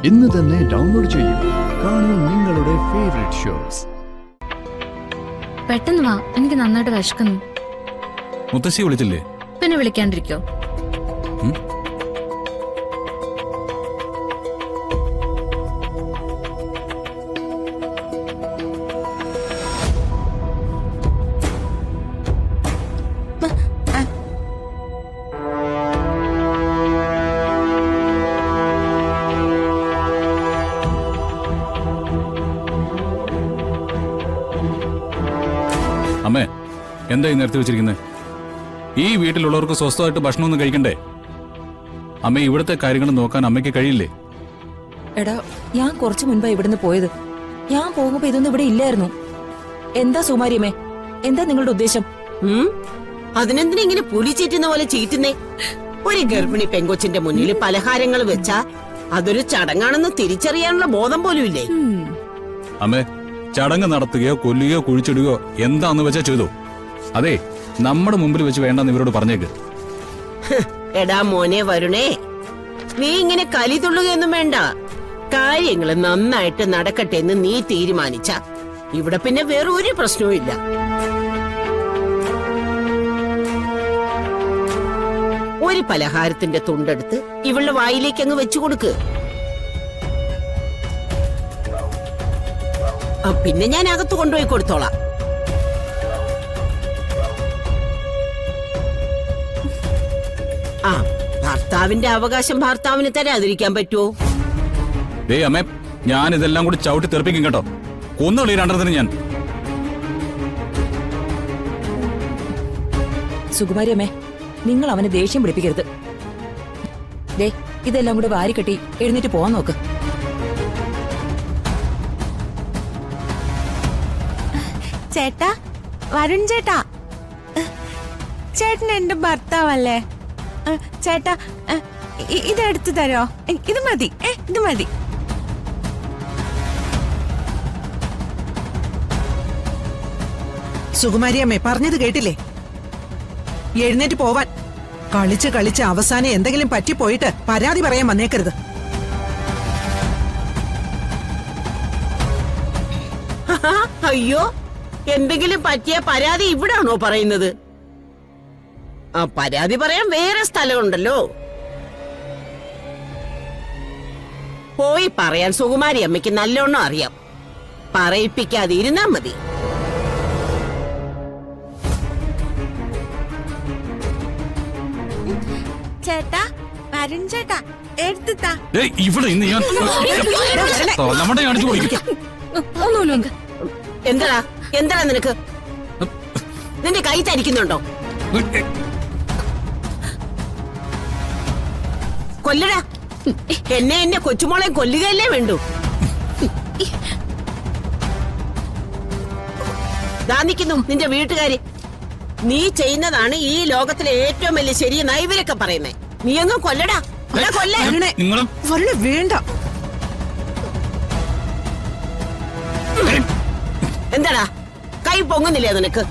ഇന്ന് തന്നെ ഡൗൺലോഡ് ചെയ്യൂ. കാണൂ നിങ്ങളുടെ ഫേവറേറ്റ് ഷോസ്. പെട്ടെന്ന് വാ, എനിക്ക് നന്നായിട്ട് വിശക്കുന്നു. മുത്തശ്ശി വിളിച്ചില്ലേ? പിന്നെ വിളിക്കാണ്ടിരിക്കോ? അമ്മേ, എന്താ ഈ നേരത്തെ വെച്ചിരിക്കുന്നത്? ഈ വീട്ടിലുള്ളവർക്ക് സ്വസ്ഥമായിട്ട് ഭക്ഷണമൊന്നും കഴിക്കണ്ടേ? അമ്മ, ഇവിടുത്തെ കാര്യങ്ങൾ നോക്കാൻ അമ്മയ്ക്ക് കഴിയില്ലേ? എടാ, ഞാൻ കുറച്ചു മുൻപാ ഇവിടുന്ന് പോയത്. ഞാൻ പോകുമ്പോ ഇതൊന്നും ഇവിടെ ഇല്ലായിരുന്നു. എന്താ സുമാരിയമ്മേ, എന്താ നിങ്ങളുടെ ഉദ്ദേശം? അതിനെന്തിനാ ഇങ്ങനെ പുലി ചീറ്റുന്ന പോലെ ചീറ്റുന്നേ? ഒരു ഗർഭിണി പെങ്കൊച്ചിന്റെ മുന്നിൽ പലഹാരങ്ങൾ വെച്ചാ അതൊരു ചടങ്ങാണെന്ന് തിരിച്ചറിയാനുള്ള ബോധം പോലും ഇല്ലേ? അമ്മേ, ചടങ്ങ് നടത്തുകയോ കൊല്ലുകയോ കുഴിച്ചിടുകയോ എന്താന്ന് വെച്ചാ ചെയ്തു. അതെ, നമ്മുടെ മുമ്പിൽ വെച്ച് വേണ്ടെന്ന് ഇവരോട് പറഞ്ഞേക്ക്. എടാ മോനെ വരുണേ, നീ ഇങ്ങനെ കലി തുള്ളുകയൊന്നും വേണ്ട. കാര്യങ്ങൾ നന്നായിട്ട് നടക്കട്ടെ എന്ന് നീ തീരുമാനിച്ച ഇവിടെ പിന്നെ വേറെ ഒരു പ്രശ്നവും ഇല്ല. ഒരു പലഹാരത്തിന്റെ തുണ്ടെടുത്ത് ഇവളുടെ വായിലേക്ക് അങ്ങ് വെച്ചു കൊടുക്ക്. പിന്നെ ഞാൻ അകത്ത് കൊണ്ടുപോയി കൊടുത്തോളാം. ഭർത്താവിന്റെ അവകാശം ഭർത്താവിന് തരാതിരിക്കാൻ പറ്റുമോ? അമ്മേ, ഞാൻ ഇതെല്ലാം കൂടി ചവിട്ടി തെറിപ്പിക്കും കേട്ടോ. കൊന്നുകളി രണ്ടെണ്ണത്തിന് ഞാൻ. സുകുമാരിയമ്മേ, നിങ്ങൾ അവനെ ദേഷ്യം പിടിപ്പിക്കരുത്. ദേ, ഇതെല്ലാം കൂടെ വാരിക്കെട്ടി എഴുന്നേറ്റ് പോവാൻ നോക്ക്. ചേട്ടാ, വരുൺ ചേട്ടാ, ചേട്ടൻ എന്റെ ഭർത്താവല്ലേ? ചേട്ടാ, ഇതെടുത്തു തരോ? ഇത് മതി, ഇത് മതി. സുകുമാരിയമ്മേ, പറഞ്ഞത് കേട്ടില്ലേ? എഴുന്നേറ്റ് പോവാൻ. കളിച്ച് കളിച്ച് അവസാനം എന്തെങ്കിലും പറ്റിപ്പോയിട്ട് പരാതി പറയാൻ വന്നേക്കരുത്. അയ്യോ, എന്തെങ്കിലും പറ്റിയ പരാതി ഇവിടാണോ പറയുന്നത്? പരാതി പറയാൻ വേറെ സ്ഥലമുണ്ടല്ലോ. പോയി പറയാൻ സുകുമാരി അമ്മയ്ക്ക് നല്ലോണം അറിയാം. പറയിപ്പിക്കാതെ ഇരുന്നാ മതി. ചേട്ടാ, വരുൺ ചേട്ടാ, എടുത്താ. എന്താ എന്താ നിനക്ക്? നിന്റെ കൈ തരിക്കുന്നുണ്ടോ? കൊല്ലടാ, എന്നെ കൊച്ചുമോളെ കൊല്ലുകയല്ലേ വേണ്ടു. നിൽക്കുന്നു നിന്റെ വീട്ടുകാര്. നീ ചെയ്യുന്നതാണ് ഈ ലോകത്തിലെ ഏറ്റവും വലിയ ശരിയെന്നാ ഇവരൊക്കെ പറയുന്നേ. നീ അങ്ങ് കൊല്ലടാ, കൊല്ലേ. വേണ്ട. എന്താടാ, കൈ പൊങ്ങുന്നില്ലേ നിനക്ക്?